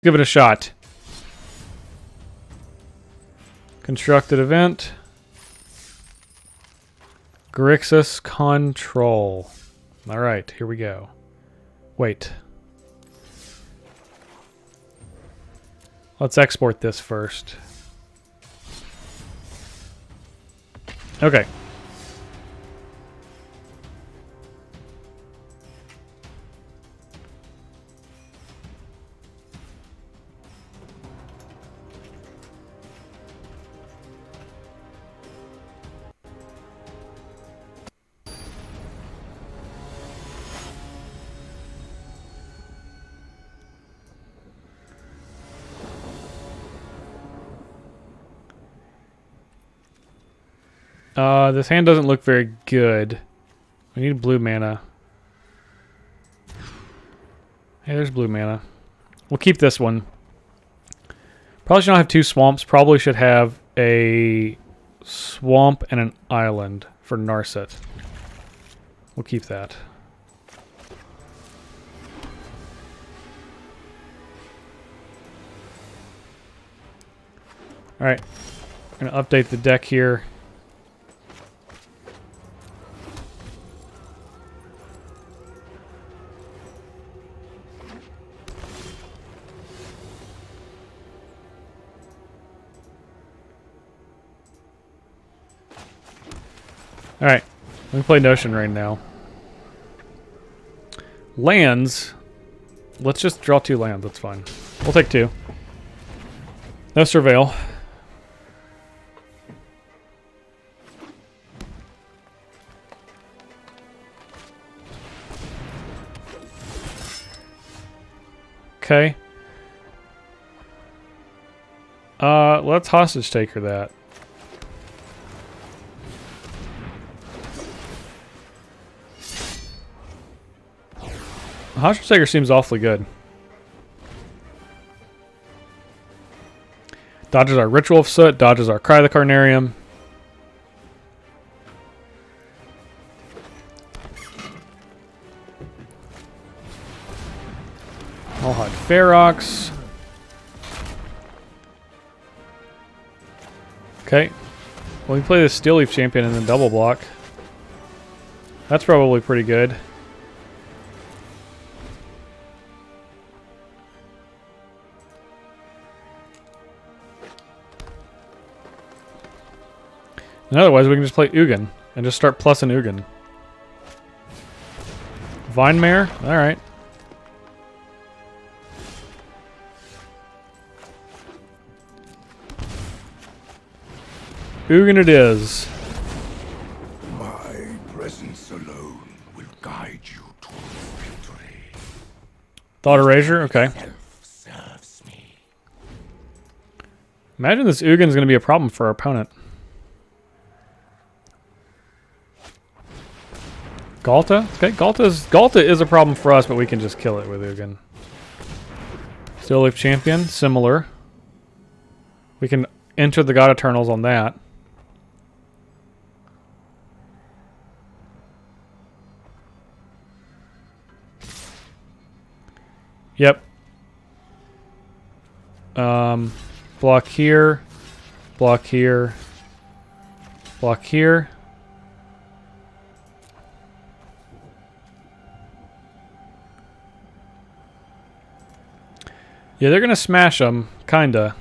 Give it a shot. Constructed event. Grixis control. Alright, here we go. Wait. Let's export this first. Okay. This hand doesn't look very good. We need blue mana. Hey, there's blue mana. We'll keep this one. Probably should not have two swamps. Probably should have a swamp and an island for Narset. We'll keep that. Alright. I'm going to update the deck here. Alright, we can play Notion right now. Lands. Let's just draw 2 lands, that's fine. We'll take 2. No Surveil. Okay. Let's hostage taker that. Hostage taker seems awfully good. Dodges our Ritual of Soot, dodges our Cry the Carnarium. I'll hide Ferox. Okay. Well, we can play this Steel Leaf Champion and then double block. That's probably pretty good. And otherwise, we can just play Ugin and just start plussing Ugin. Vine Mare? Alright. Ugin it is. My presence alone will guide you to victory. Thought Erasure? Okay. Serves me. Imagine this Ugin is going to be a problem for our opponent. Galta? Okay, Galta is a problem for us, but we can just kill it with Ugin. Steel Leaf Champion, similar. We can enter the God Eternals on that. Yep. Block here. Block here. Block here. Yeah, they're going to smash them, kinda.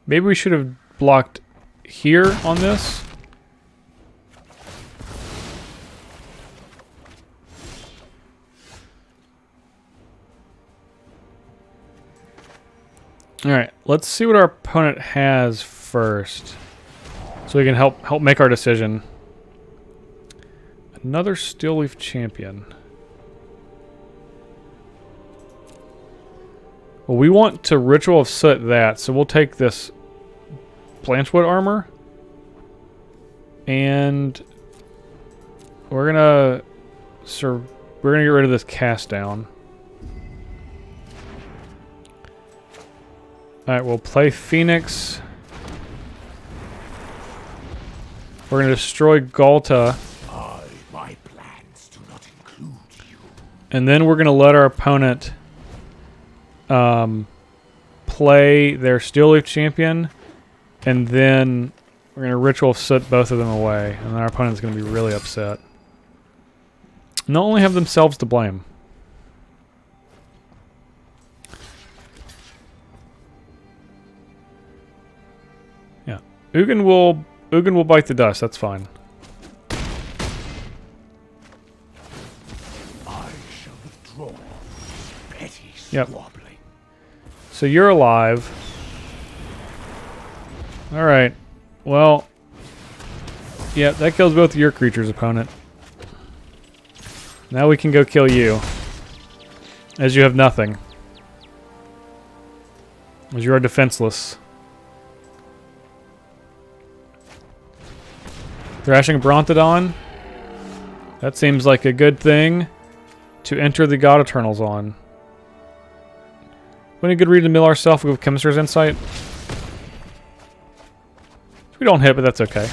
Maybe we should have blocked here on this. Alright, let's see what our opponent has first. So we can help make our decision. Another Steel Leaf Champion. Well, we want to Ritual of Soot that, so we'll take this Blanchwood armor. And we're gonna get rid of this cast down. Alright, we'll play Phoenix. We're going to destroy Galta. My plans do not include you. And then we're going to let our opponent play their Steel Leaf champion. And then we're going to Ritual Soot both of them away. And then our opponent's going to be really upset. And they'll only have themselves to blame. Yeah. Ugin will bite the dust, that's fine. I shall withdraw. Petty Yep. squabbling. So you're alive. Alright. Well. Yeah, that kills both of your creatures, opponent. Now we can go kill you. As you have nothing. As you are defenseless. Thrashing Brontodon. That seems like a good thing to enter the God Eternals on. Wouldn't a good read to mill ourselves with Chemist's Insight? We don't hit, but that's okay.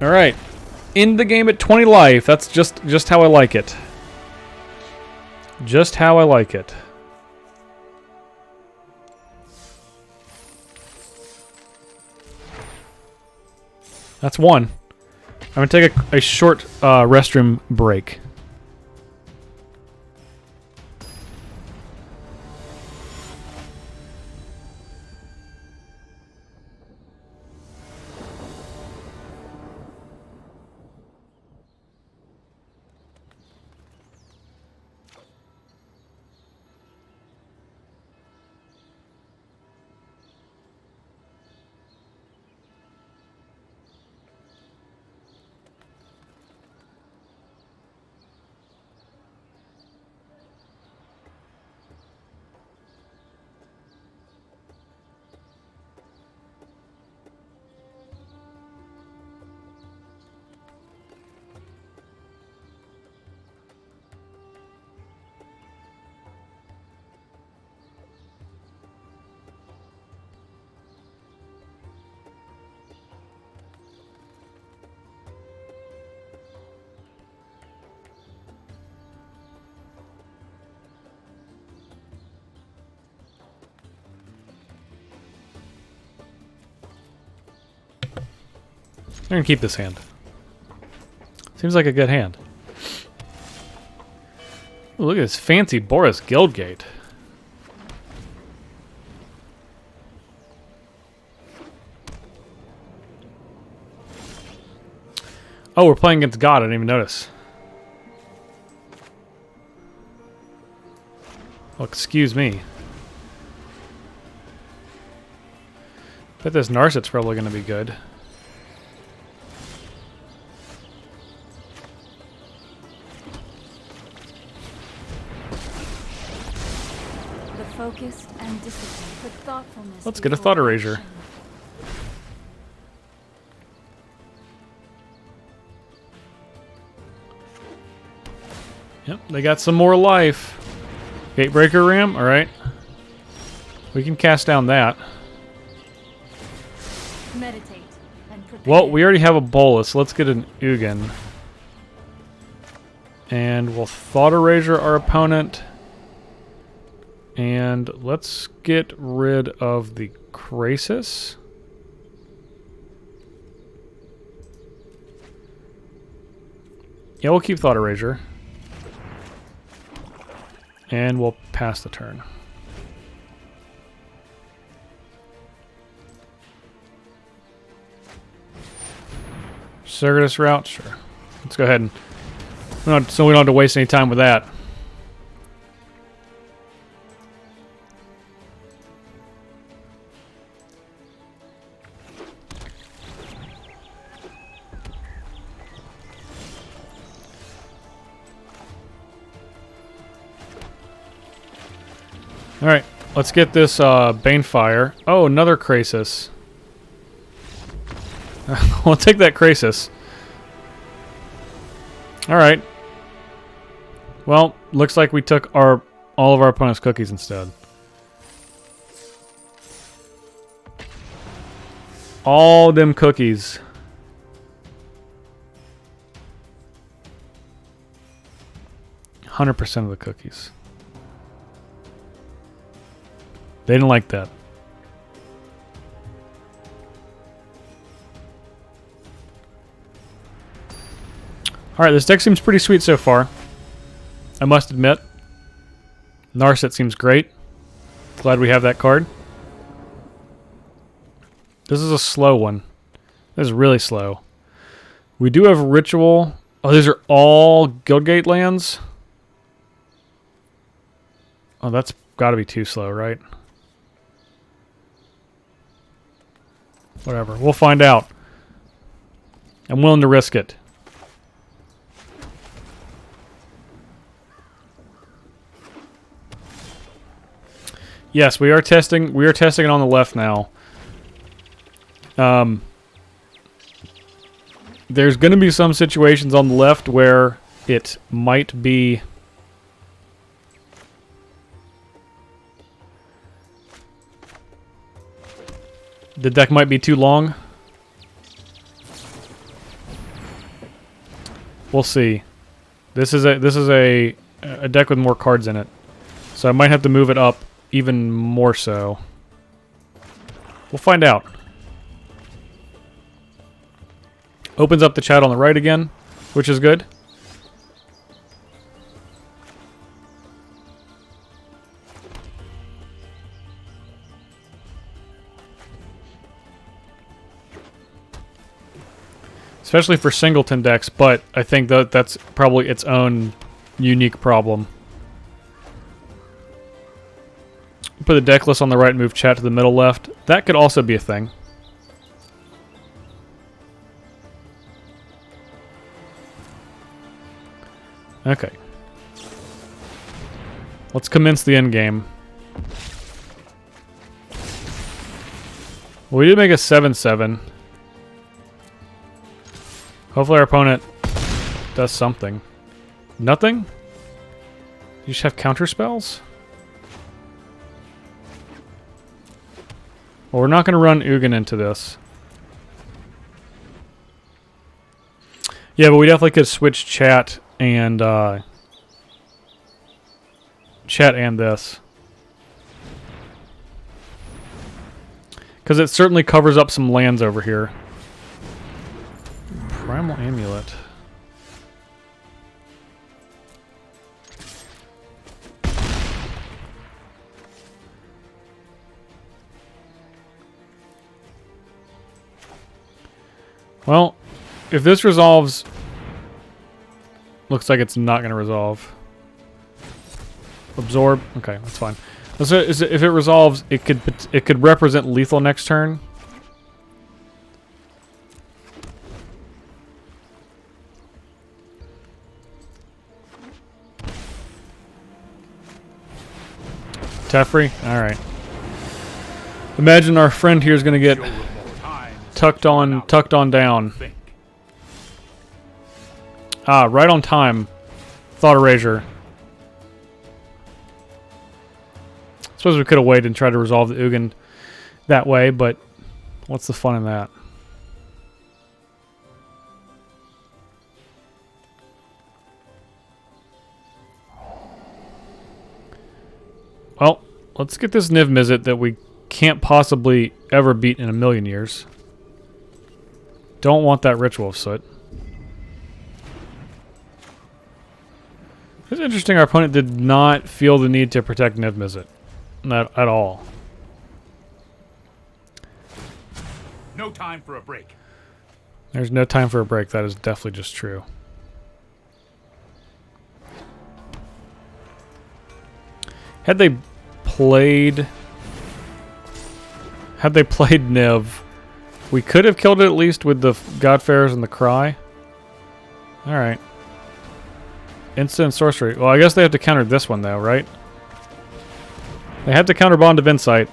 Alright. End the game at 20 life. That's just how I like it. Just how I like it. That's one. I'm going to take a short restroom break. I'm going to keep this hand. Seems like a good hand. Ooh, look at this fancy Boris Guildgate. Oh, we're playing against God. I didn't even notice. Well, excuse me. Bet this Narset's probably going to be good. Focus and discipline, but thoughtfulness. Let's get a Thought Erasure. Yep, they got some more life. Gatebreaker Ram, alright. We can cast down that. Meditate and prepare. Well, we already have a Bolus. Let's get an Ugin. And we'll Thought Erasure our opponent. And let's get rid of the Grixis. Yeah, we'll keep Thought Erasure. And we'll pass the turn. Circuitous route? Sure. Let's go ahead and... so we don't have to waste any time with that. Alright, let's get this Banefire. Oh, another Grixis. We'll take that Grixis. Alright. Well, looks like we took all of our opponent's cookies instead. All them cookies. %100% of the cookies. They didn't like that. Alright, this deck seems pretty sweet so far. I must admit. Narset seems great. Glad we have that card. This is a slow one. This is really slow. We do have Ritual. Oh, these are all Guildgate lands? Oh, that's got to be too slow, right? Whatever. We'll find out. I'm willing to risk it. Yes, we are testing. We are testing it on the left now. There's going to be some situations on the left where it might be the deck might be too long. We'll see. This is a deck with more cards in it, so I might have to move it up even more so. We'll find out. Opens up the chat on the right again, which is good. Especially for singleton decks, but I think that's probably its own unique problem. Put the deck list on the right, move chat to the middle left. That could also be a thing. Okay. Let's commence the end game. Well, we did make a 7/7. Hopefully our opponent does something. Nothing? You just have counter spells? Well, we're not going to run Ugin into this. Yeah, but we definitely could switch chat and this. Because it certainly covers up some lands over here. Primal Amulet. Well, if this resolves... Looks like it's not going to resolve. Absorb? Okay, that's fine. So if it resolves, it could represent lethal next turn. Teferi? Alright. Imagine our friend here is going to get tucked on down. Ah, right on time. Thought Erasure. Suppose we could have waited and tried to resolve the Ugin that way, but what's the fun in that? Well, let's get this Niv Mizzet that we can't possibly ever beat in a million years. Don't want that Ritual of Soot. It's interesting our opponent did not feel the need to protect Niv Mizzet. Not at all. No time for a break. There's no time for a break. That is definitely just true. Had they played Niv, we could have killed it at least with the Godfarers and the Cry. Alright. Instant Sorcery. Well, I guess they have to counter this one though, right? They have to counter Bond of Insight.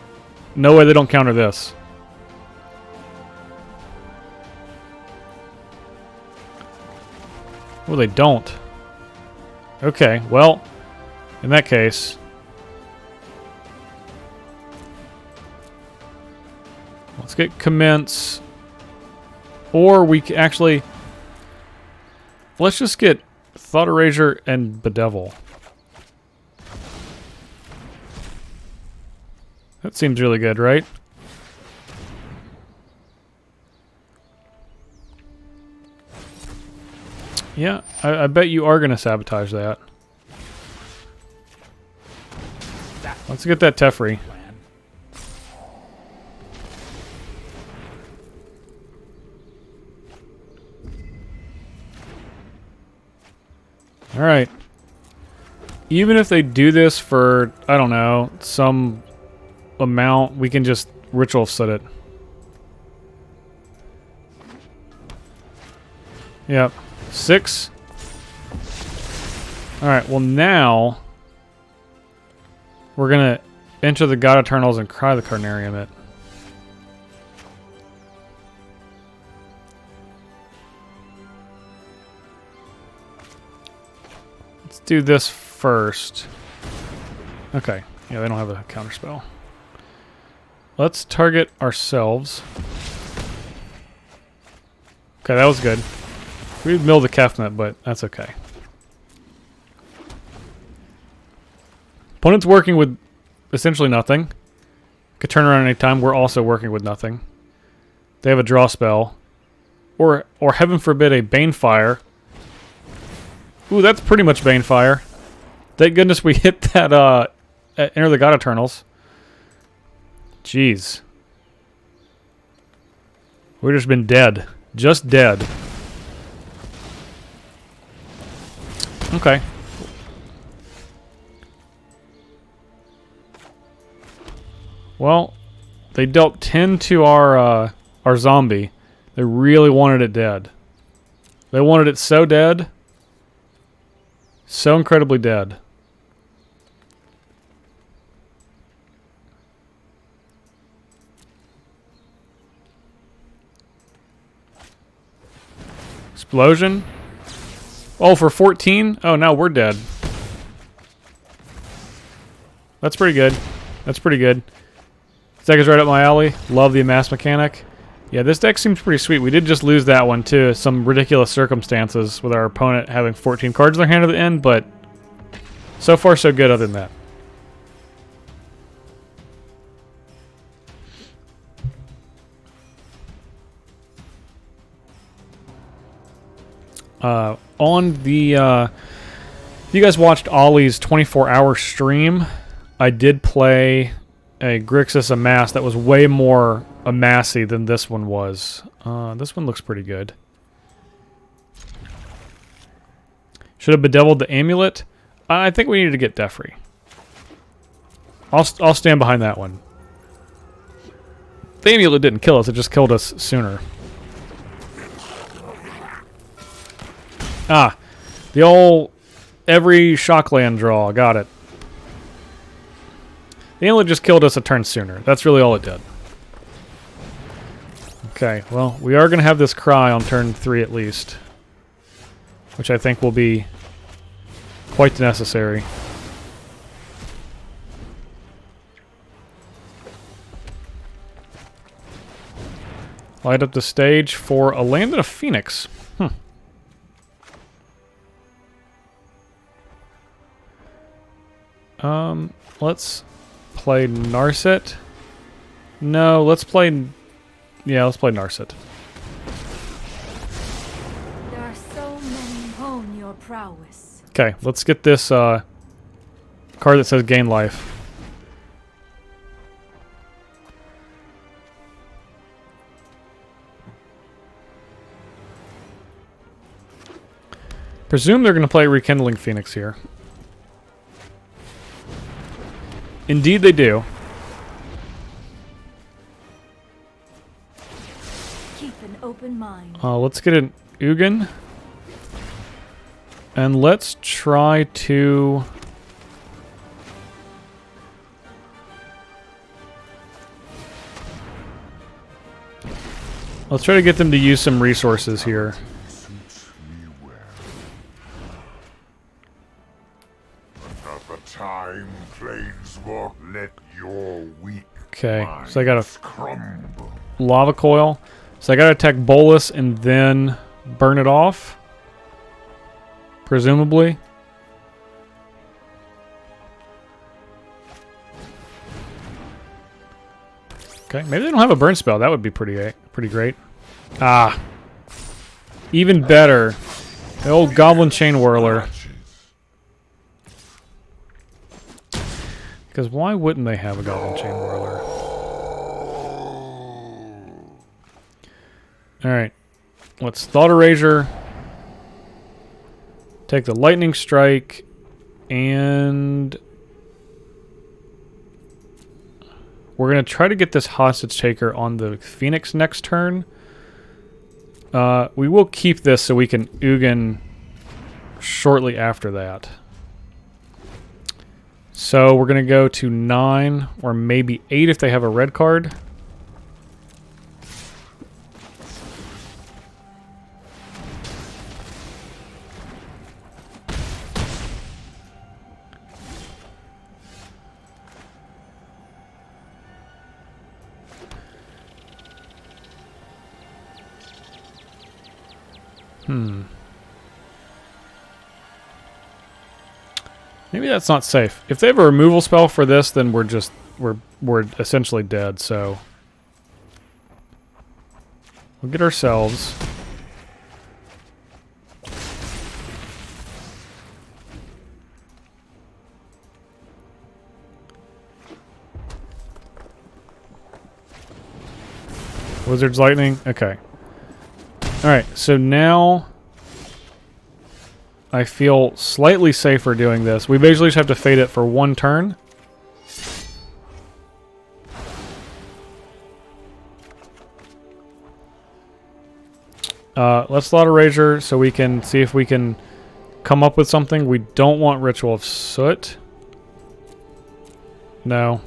No way they don't counter this. Oh, they don't. Okay, well, in that case, let's get commence, or we can actually, let's just get Thought Erasure and Bedevil. That seems really good, right? Yeah, I bet you are going to sabotage that. Let's get that Teferi. Alright. Even if they do this for, I don't know, some amount, we can just ritual set it. Yep. 6. Alright, well now we're gonna enter the God Eternals and cry the Carnarium it. Let's do this first. Okay. Yeah, they don't have a counterspell. Let's target ourselves. Okay, that was good. We milled the Kefnet, but that's okay. Opponent's working with essentially nothing. Could turn around any time. We're also working with nothing. They have a draw spell. Or heaven forbid, a Banefire. Ooh, that's pretty much Banefire. Thank goodness we hit that Enter the God Eternals. Jeez. We've just been dead. Just dead. Okay. Well, they dealt 10 to our zombie. They really wanted it dead. They wanted it so dead. So incredibly dead. Explosion. Oh, for 14? Oh, now we're dead. That's pretty good. That's pretty good. This deck is right up my alley. Love the amass mechanic. Yeah, this deck seems pretty sweet. We did just lose that one, too. Some ridiculous circumstances with our opponent having 14 cards in their hand at the end, but so far so good other than that. On the, if you guys watched Ali's 24-hour stream, I did play a Grixis Amass that was way more amassy than this one was. This one looks pretty good. Should have bedeviled the amulet. I think we needed to get Teferi. I'll stand behind that one. The amulet didn't kill us, it just killed us sooner. Ah, the old every shockland draw. Got it. The amulet just killed us a turn sooner. That's really all it did. Okay, well, we are going to have this cry on turn 3 at least. Which I think will be quite necessary. Light up the stage for a Land and a Phoenix. Let's play Narset. No, let's play... Yeah, let's play Narset. There are so many hone your prowess. Okay, let's get this card that says gain life. Presume they're going to play Rekindling Phoenix here. Indeed they do. Keep an open mind. Let's get an Ugin. And let's try to... Let's try to get them to use some resources here. time, Planeswalk, let your weak Okay, so I got a crumble. lava coil. So I got to attack Bolus and then burn it off. Presumably. Okay, maybe they don't have a burn spell. That would be pretty great. Ah. Even better. The old Goblin Chain Whirler. Because why wouldn't they have a Goblin Chain Whirler? Alright. Let's Thought Erasure. Take the Lightning Strike. And we're going to try to get this Hostage Taker on the Phoenix next turn. We will keep this so we can Ugin shortly after that. So we're going to go to 9 or maybe 8 if they have a red card. Maybe that's not safe. If they have a removal spell for this, then we're essentially dead, so we'll get ourselves Wizard's Lightning. Okay. Alright, so now I feel slightly safer doing this. We basically just have to fade it for one turn. Let's Thought Erasure so we can see if we can come up with something. We don't want Ritual of Soot. No.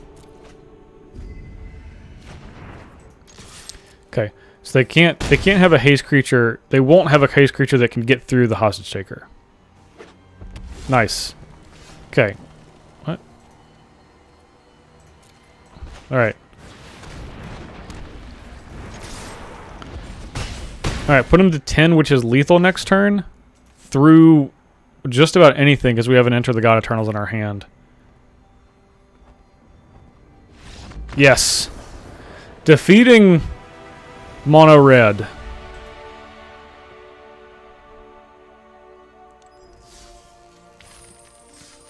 Okay. So they can't have a haste creature. They won't have a haste creature that can get through the Hostage Taker. Nice. Okay. What? Alright. Alright, put him to 10, which is lethal next turn. Through just about anything, because we have an Enter the God Eternals in our hand. Yes. Defeating Mono Red.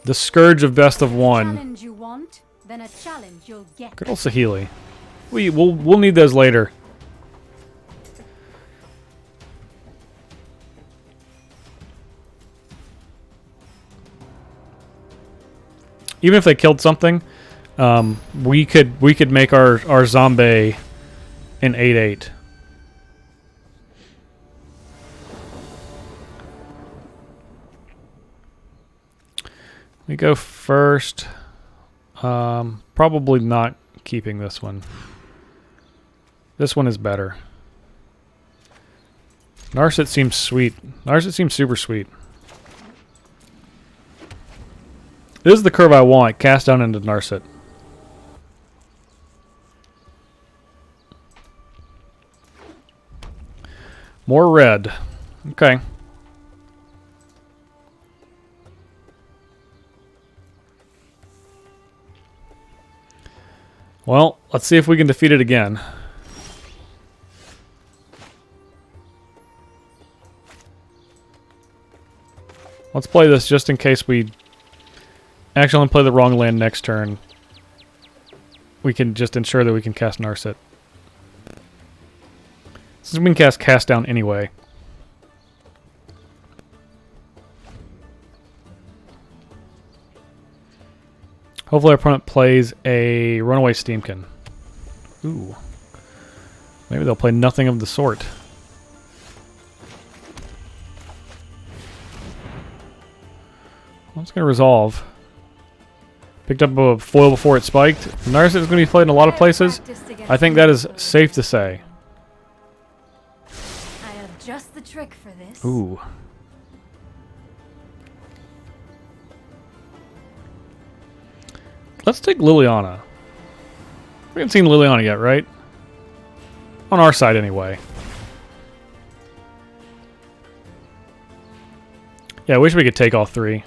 The Scourge of Best of One. Challenge you want, then a challenge you'll get. Good old Sahili. We'll need those later. Even if they killed something, we could make our zombie an 8/8. We go first. Probably not keeping this one. This one is better. Narset seems sweet. Narset seems super sweet. This is the curve I want. Cast down into Narset. More red. Okay. Well, let's see if we can defeat it again. Let's play this just in case we actually play the wrong land next turn. We can just ensure that we can cast Narset. Since we can cast down anyway. Hopefully our opponent plays a Runaway Steamkin. Ooh. Maybe they'll play nothing of the sort. Well, it's going to resolve. Picked up a foil before it spiked. Narset is going to be played in a lot of places. I think that is safe to say. I have just the trick for this. Ooh. Let's take Liliana. We haven't seen Liliana yet, right? On our side, anyway. Yeah, I wish we could take all three.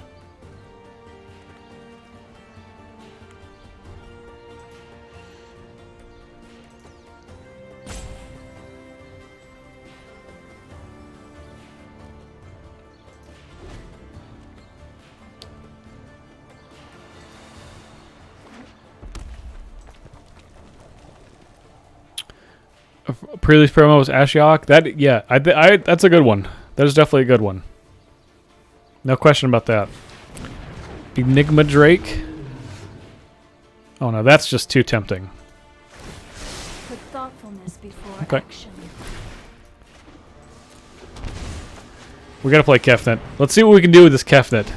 Pre-release promo was Ashiok. That, yeah, that's a good one. That is definitely a good one. No question about that. Enigma Drake. Oh no, that's just too tempting. Put thoughtfulness before Okay. action. We gotta play Kefnet. Let's see what we can do with this Kefnet.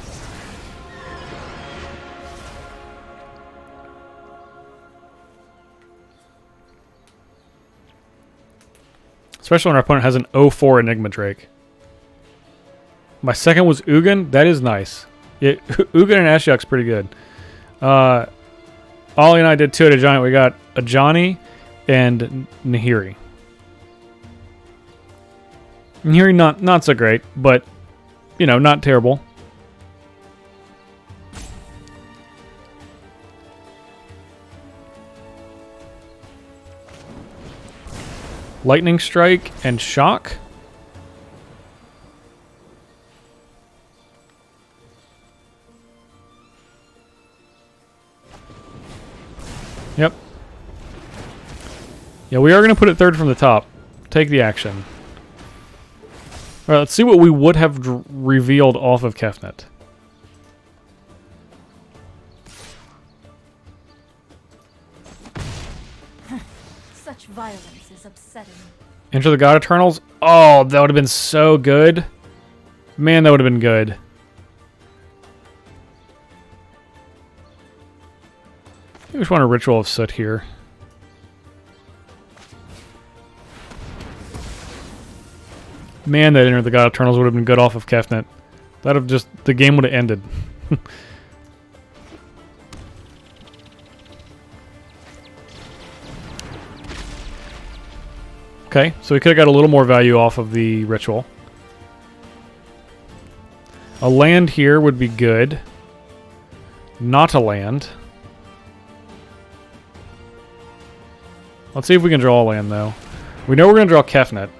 Especially when our opponent has an 0-4 Enigma Drake. My second was Ugin. That is nice. Yeah, Ugin and Ashiok's pretty good. Ollie and I did 2 at a giant. We got a Johnny and Nahiri. Nahiri not so great, but you know, not terrible. Lightning Strike and Shock. Yep. Yeah, we are going to put it third from the top. Take the action. Alright, let's see what we would have revealed off of Kefnet. Such violence is upsetting. Enter the God Eternals. Oh, that would have been so good. Man, that would have been good. I just want a Ritual of Soot here. Man, that Enter the God Eternals would have been good off of Kefnet. That'd have just... the game would have ended. Okay, so we could have got a little more value off of the Ritual. A land here would be good. Not a land. Let's see if we can draw a land, though. We know we're going to draw Kefnet.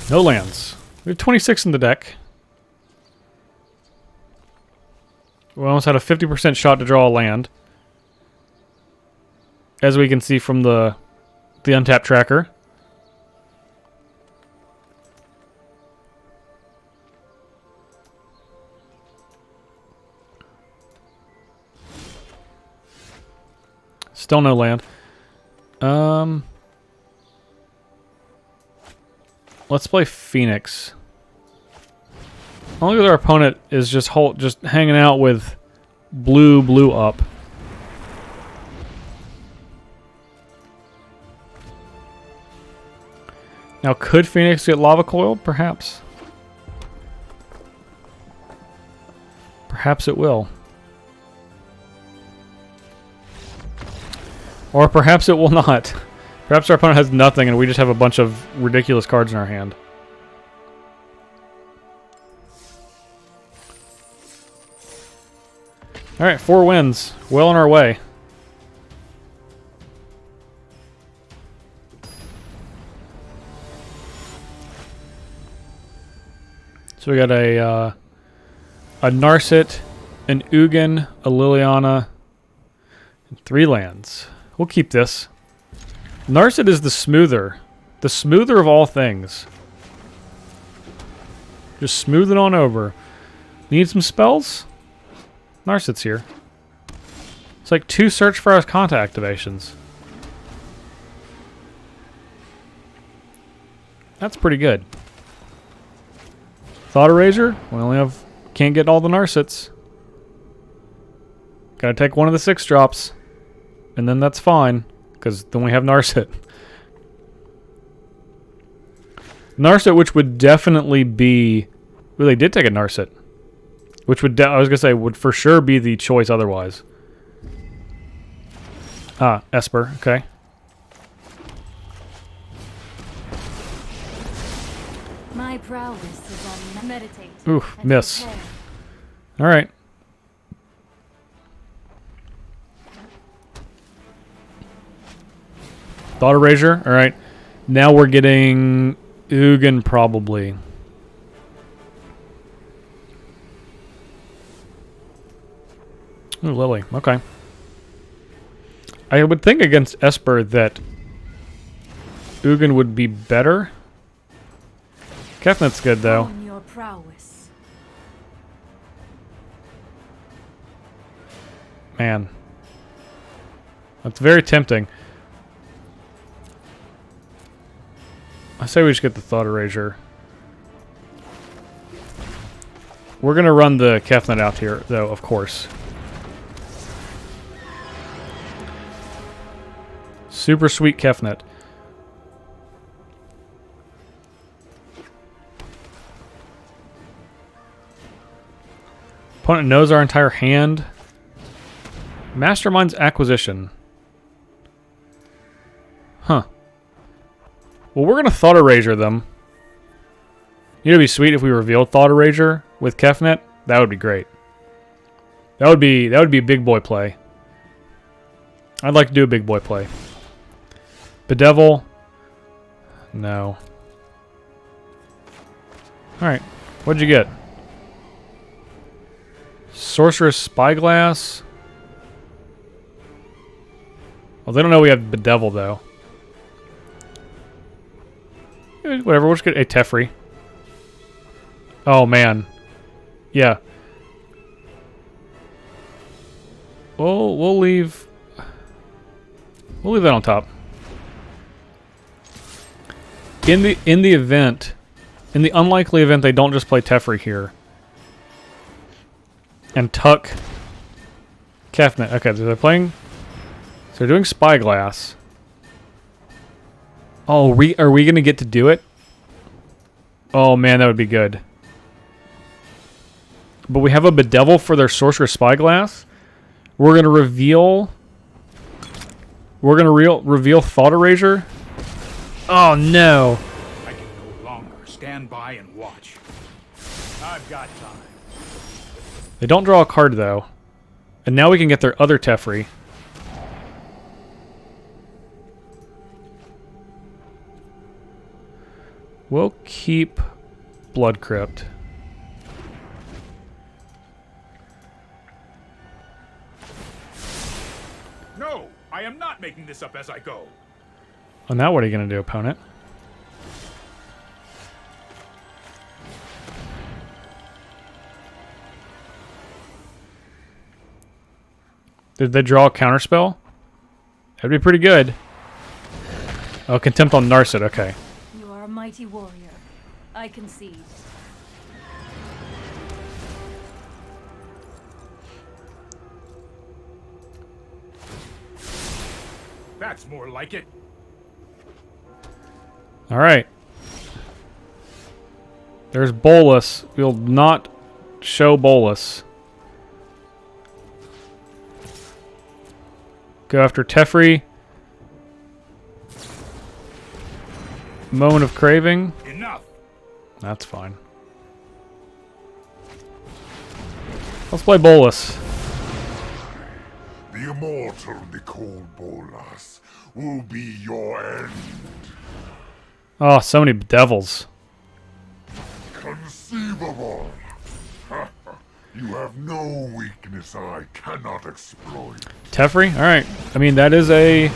No lands. We have 26 in the deck. We almost had a 50% shot to draw a land. As we can see from the untapped tracker. Still no land. Let's play Phoenix. Only because our opponent is just hanging out with blue up. Now, could Phoenix get lava coiled? Perhaps. Perhaps it will. Or perhaps it will not. Perhaps our opponent has nothing and we just have a bunch of ridiculous cards in our hand. Alright, 4 wins. Well on our way. So we got a Narset, an Ugin, a Liliana, and 3 lands. We'll keep this. Narset is the smoother of all things. Just smooth it on over. Need some spells? Narset's here. It's like 2 Search for Arcana activations. That's pretty good. Thought Eraser? We only can't get all the Narsets. Gotta take one of the 6 drops. And then that's fine. Because then we have Narset. Narset, which would definitely be... Well, they did take a Narset. Which would, I was going to say, would for sure be the choice otherwise. Ah, Esper, okay. My prowess is on meditate. Ooh, and miss. prepare. Alright. Thought Erasure, alright. Now we're getting Ugin probably. Ooh, Lily, okay. I would think against Esper that Ugin would be better. Kefnet's good though. Own your prowess. Man. That's very tempting. I say we just get the Thought Erasure. We're going to run the Kefnet out here, though, of course. Super sweet Kefnet. Opponent knows our entire hand. Mastermind's Acquisition. Huh. Well, we're going to Thought Erasure them. You know, it'd be sweet if we revealed Thought Erasure with Kefnet. That would be great. That would be a big boy play. I'd like to do a big boy play. Bedevil. No. Alright. What'd you get? Sorceress Spyglass. Well, they don't know we have Bedevil, though. Whatever, we'll just get a Teferi. Oh, man. Yeah. We'll leave... We'll leave that on top. In the event... In the unlikely event they don't just play Teferi here. And tuck... Kefnet. Okay, so they're playing... So they're doing Spyglass. Oh, are we going to get to do it? Oh, man, that would be good. But we have a Bedevil for their Sorcerer Spyglass. We're going to reveal... We're going to reveal Thought Erasure. Oh, no. I can no longer stand by and watch. I've got time. They don't draw a card, though. And now we can get their other Teferi. We'll keep Blood Crypt. No, I am not making this up as I go. Oh, now what are you going to do, opponent? Did they draw a counterspell? That'd be pretty good. Oh, Contempt on Narset, okay. You are a mighty warrior. I concede. That's more like it. Alright. There's Bolus. We'll not show Bolus. Go after Teferi. Moment of Craving. Enough. That's fine. Let's play Bolus. The immortal Nicole Bolas will be your end. Oh, so many devils. Conceivable. You have no weakness I cannot exploit. Teferi? Alright. I mean, that is a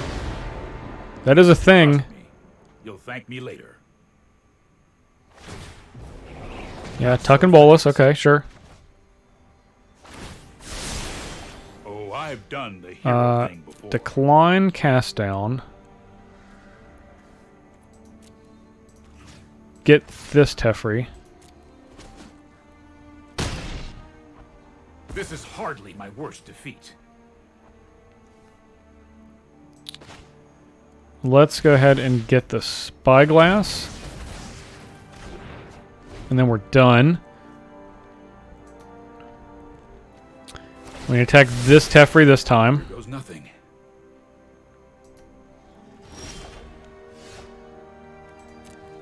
thing. Trust me. You'll thank me later. Yeah, Tuck and Bolus. Okay, sure. Oh, I've done the hero thing before. Decline Cast Down. Get this Teferi. This is hardly my worst defeat. Let's go ahead and get the Spyglass. And then we're done. We attack this Teferi this time. There goes nothing.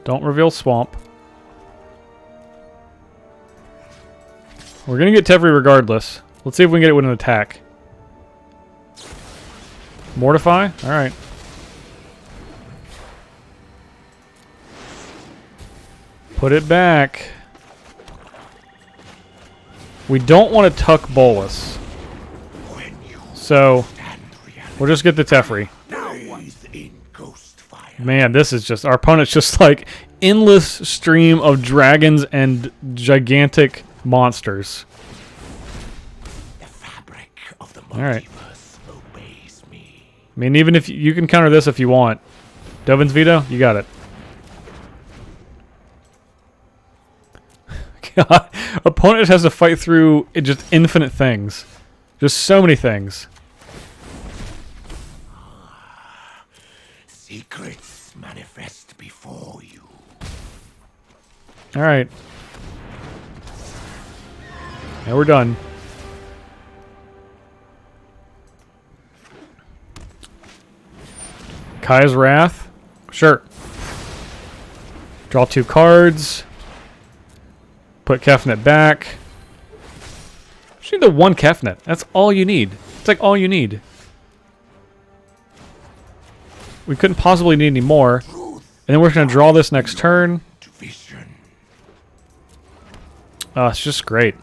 Don't reveal swamp. We're going to get Teferi regardless. Let's see if we can get it with an attack. Mortify? Alright. Put it back. We don't want to tuck Bolus. So, we'll just get the Teferi. Man, this is just... Our opponent's just like endless stream of dragons and gigantic monsters. Alright. I mean, even if you can counter this if you want. Dovin's Veto? You got it. God, opponent has to fight through just infinite things. Just so many things. Secrets manifest before you. Alright. Now we're done. Kai's Wrath? Sure. Draw 2 cards. Put Kefnet back. Just need the 1 Kefnet. That's all you need. It's like all you need. We couldn't possibly need any more. And then we're going to draw this next turn. Oh, it's just great.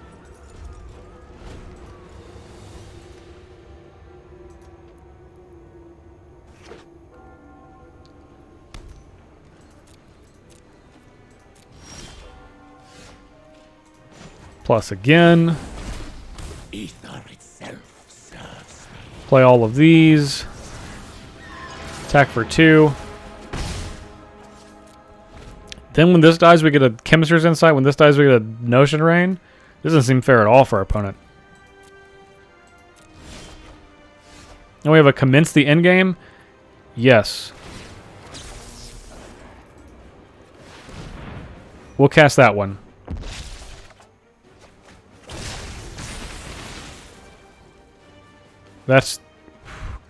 Plus again. Ether itself serves me. Play all of these. Attack for 2. Then when this dies, we get a Chemistry's Insight. When this dies, we get a Notion Rain. This doesn't seem fair at all for our opponent. And we have a Commence the Endgame. Yes. We'll cast that one. That's...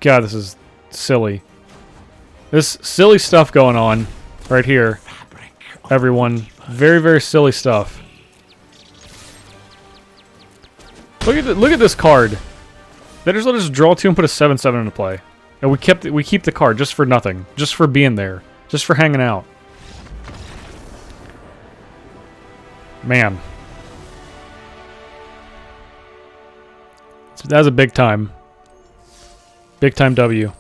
God, this is silly. This silly stuff going on right here. Everyone. Very, very silly stuff. Look at this card. They just let us draw 2 and put a 7/7 into play. And we keep the card just for nothing. Just for being there. Just for hanging out. Man. That was a big time. Big time W.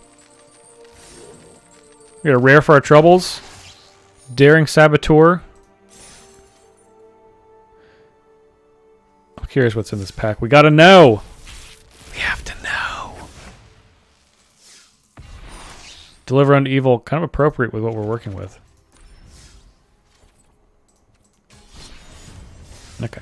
We got a rare for our troubles. Daring Saboteur. I'm curious what's in this pack. We gotta know. We have to know. Deliver unto evil. Kind of appropriate with what we're working with. Okay.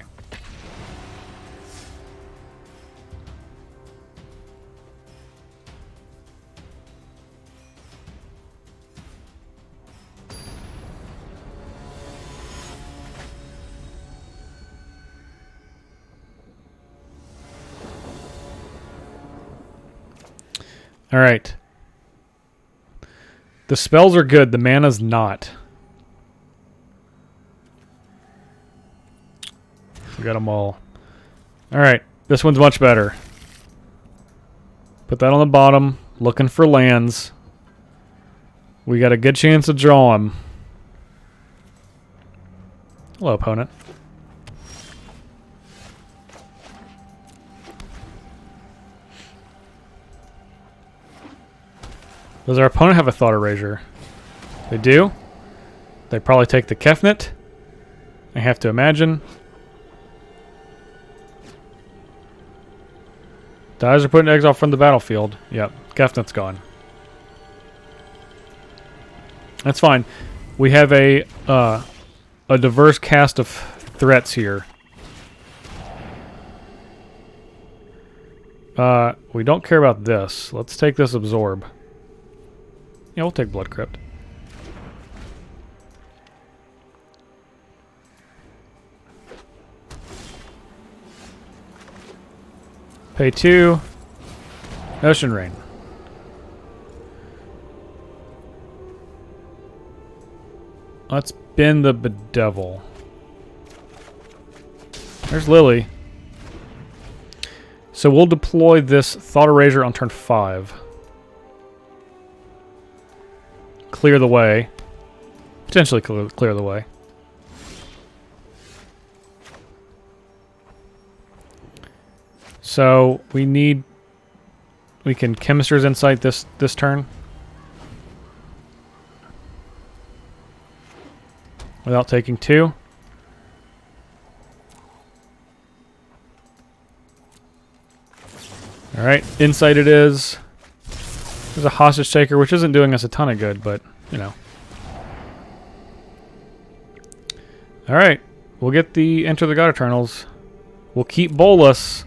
Alright. The spells are good. The mana's not. We got them all. Alright. This one's much better. Put that on the bottom. Looking for lands. We got a good chance to draw them. Hello, opponent. Does our opponent have a Thought Erasure? They do. They probably take the Kefnet. I have to imagine. Dies are putting eggs off from the battlefield. Yep, Kefnet's gone. That's fine. We have a diverse cast of threats here. We don't care about this. Let's take this Absorb. Yeah, we'll take Blood Crypt. Pay 2. Ocean Rain. Let's bend the bedevil. There's Lily. So we'll deploy this Thought Erasure on turn 5. Clear the way. Potentially clear the way. So we can Chemister's Insight this turn. Without taking 2. Alright, Insight it is. There's a Hostage Taker, which isn't doing us a ton of good, but, you know. Alright, we'll get the Enter the God Eternals. We'll keep Bolus.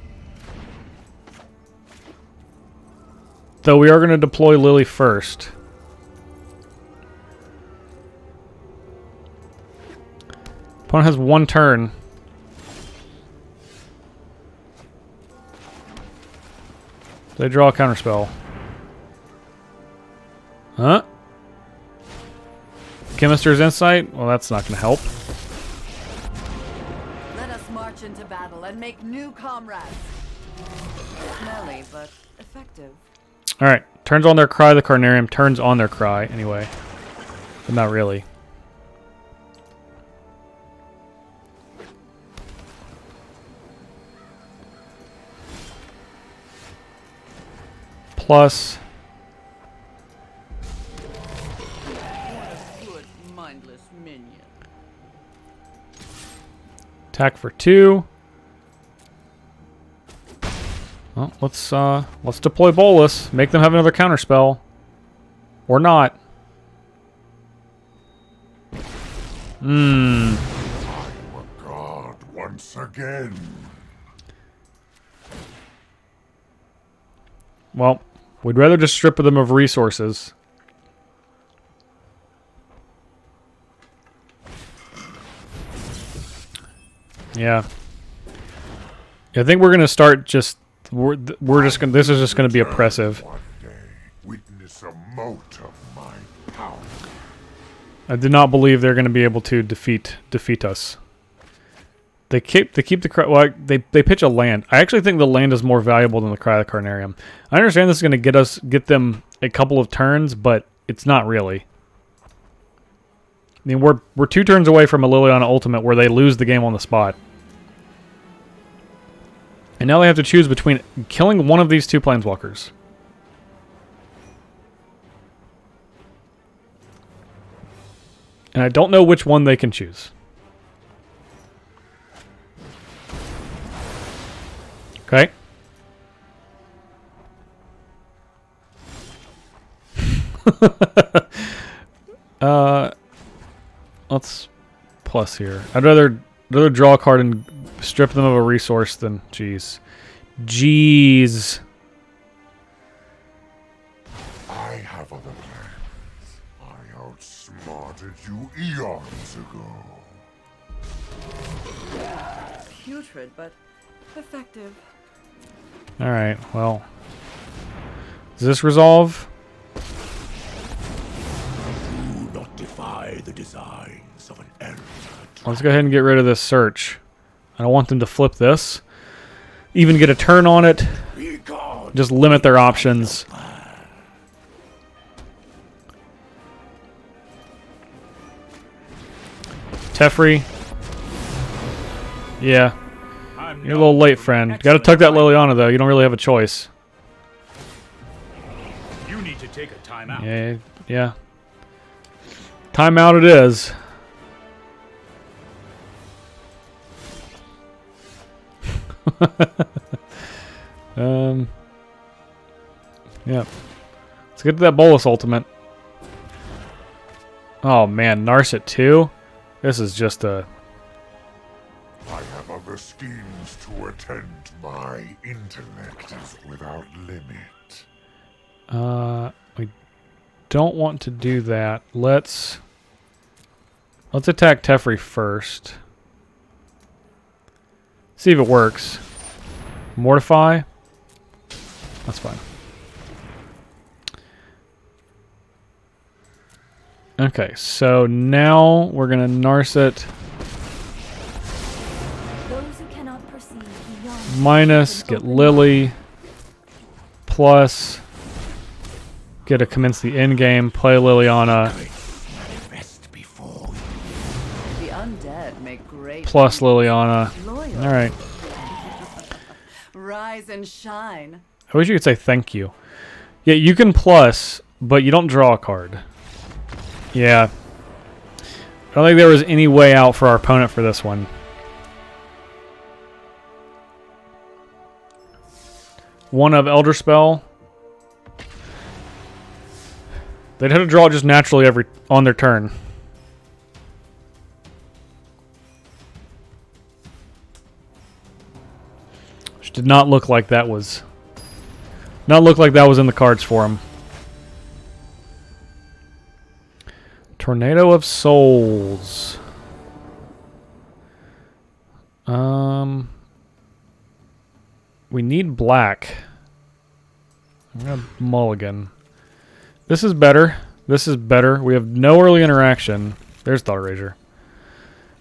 Though we are going to deploy Lily first. Opponent has 1 turn. They draw a counterspell. Huh? Chemister's Insight? Well, that's not going to help. Let us march into battle and make new comrades. Smelly, but effective. Alright. Turns on their Cry, the Carnarium. Turns on their Cry, anyway. But not really. Plus. What a good, mindless minion. Attack for 2. Well, let's deploy Bolus. Make them have another counterspell. Or not. I'm a god once again. Well, we'd rather just strip them of resources. Yeah. I think we're gonna start just. We're just gonna. This is just gonna be oppressive. One day, witness a mote of my power. I do not believe they're gonna be able to defeat us. They keep the well, they pitch a land. I actually think the land is more valuable than the Cry of the Carnarium. I understand this is gonna get them a couple of turns, but it's not really. I mean, we're 2 turns away from a Liliana Ultimate where they lose the game on the spot. And now they have to choose between killing one of these 2 Planeswalkers. And I don't know which one they can choose. Okay. Let's plus here. I'd rather draw a card and strip them of a resource than jeez. I have other plans. I outsmarted you eons ago. Putrid, but effective. All right. Well, does this resolve? Do not defy the designs of an elder. Let's go ahead and get rid of this search. I don't want them to flip this. Even get a turn on it. Just limit their options. Teferi. Yeah. You're a little late, friend. Gotta tuck that Liliana, though. You don't really have a choice. You need to take a time out. Yeah. Timeout it is. Yeah. Let's get to that Bolus Ultimate. Oh man, Narset 2? This is just a... I have other schemes to attend. My intellect is without limit. We don't want to do that. Let's attack Teferi first. See if it works. Mortify. That's fine. Okay, so now we're gonna Narset Those who cannot perceive beyond minus, can get open Lily, plus, get to commence the end game, play Liliana, Manifest before The undead make great plus leaders. Liliana. Loyal. Alright. Rise and shine. I wish you could say thank you. Yeah, you can plus, but you don't draw a card. Yeah. I don't think there was any way out for our opponent for this one. One of Elder Spell. They'd have to draw it just naturally on their turn. Which did not look like that was... Not look like that was in the cards for him. Tornado of Souls. We need black. I'm gonna mulligan. This is better. This is better. We have no early interaction. There's Thought Erasure.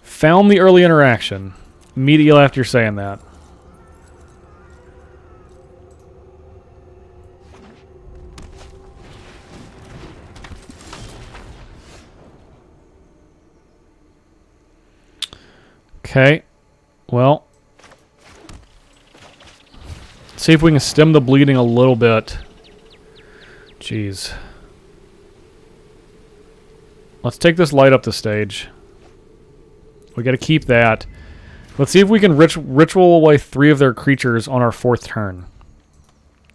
Found the early interaction. Immediately after you're saying that. Okay. Well. See if we can stem the bleeding a little bit. Jeez. Let's take this light up the stage. We got to keep that. Let's see if we can ritual away 3 of their creatures on our 4th turn.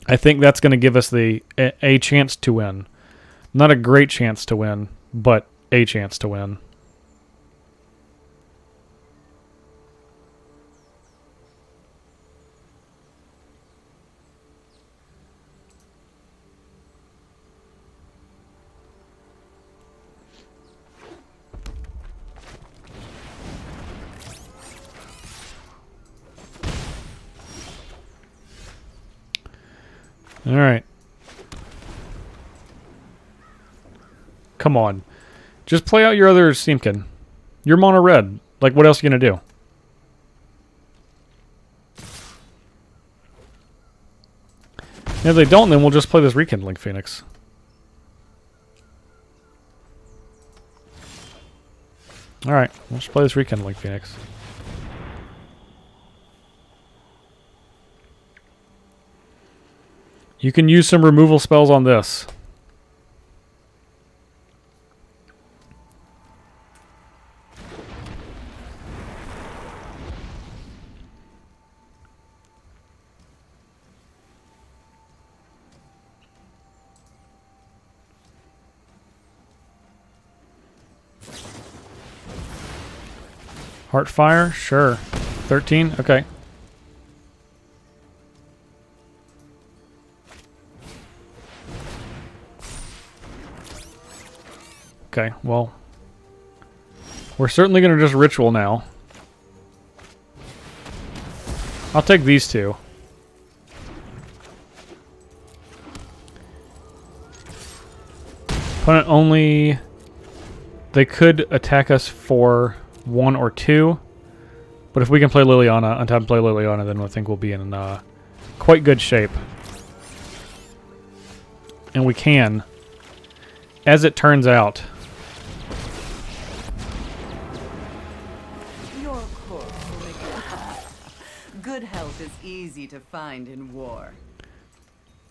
I think that's going to give us a chance to win. Not a great chance to win, but a chance to win. Alright. Come on. Just play out your other Steamkin. You're mono red. Like, what else are you going to do? And if they don't, then we'll just play this Rekindling Phoenix. Alright, let's play this Rekindling Phoenix. You can use some removal spells on this. Heartfire? Sure. 13? Okay. Okay, well. We're certainly going to just ritual now. I'll take these 2. Opponent only... They could attack us for 1 or 2. But if we can play Liliana, untap play Liliana, then I think we'll be in quite good shape. And we can. As it turns out... Your corpse will make it. Good health is easy to find in war.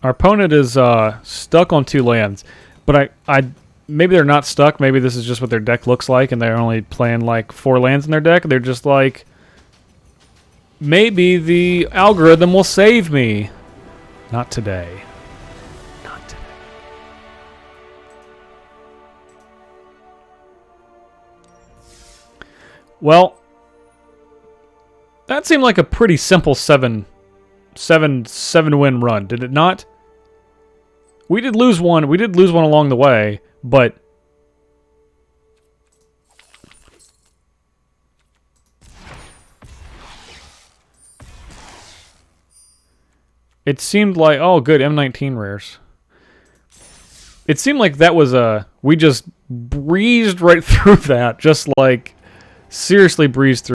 Our opponent is stuck on 2 lands. But maybe they're not stuck. Maybe this is just what their deck looks like, and they're only playing like 4 lands in their deck. They're just like, maybe the algorithm will save me. Not today. Not today. Well, that seemed like a pretty simple 7 win run, did it not? We did lose one. We did lose one along the way, but It seemed like, oh, good, M19 rares. It seemed like that was we just breezed right through that. Just like, seriously breezed through.